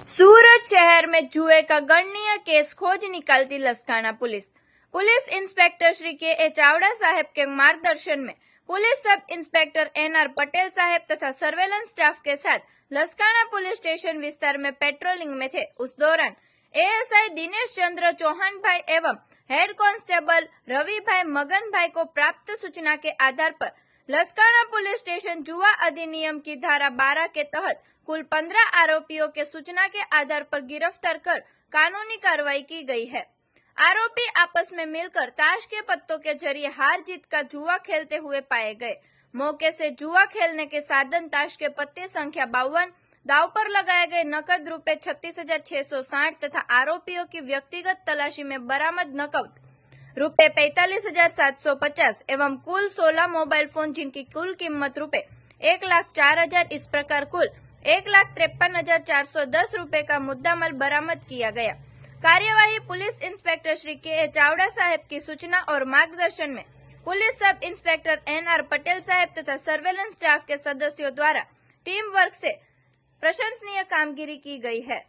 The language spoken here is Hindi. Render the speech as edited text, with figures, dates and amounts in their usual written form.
सूरत शहर में जुए का गणनीय केस खोज निकालती Laskana police. Police inspector Shri के चावड़ा साहेब के मार्गदर्शन में police sub inspector NR Patel साहेब तथा सर्वेलेंस स्टाफ के साथ लसकाना पुलिस स्टेशन विस्तार में पेट्रोलिंग में थे। उस दौरान ASI दिनेश चंद्र चौहान भाई एवं हेड कांस्टेबल रवि भाई मगन भाई को प्राप्त सूचना के आधार पर लसकाना पुलिस स्टेशन जुआ अधिनियम की धारा 12 के तहत कुल 15 आरोपियों के सूचना के आधार पर गिरफ्तार कर कानूनी कार्रवाई की गई है। आरोपी आपस में मिलकर ताश के पत्तों के जरिए हार जीत का जुआ खेलते हुए पाए गए। मौके से जुआ खेलने के साधन ताश के पत्ते संख्या 52, दाव पर लगाए गए नकद रुपए 36,660 तथा आरोपियों की व्यक्तिगत तलाशी में बरामद नकद रुपए 45,750 एवं कुल 16 मोबाइल फोन जिनकी कुल कीमत रुपए 1,04,000 इस प्रकार कुल 1,53,410 रुपए का मुद्दामाल बरामद किया गया। कार्यवाही पुलिस इंस्पेक्टर श्री के चावड़ा साहेब की सूचना और मार्गदर्शन में police sub inspector NR Patel साहेब तथा सर्वेलेंस स्टाफ के सदस्यों द्वारा टीम वर्क से प्रशंसनीय कामगिरी की गई है।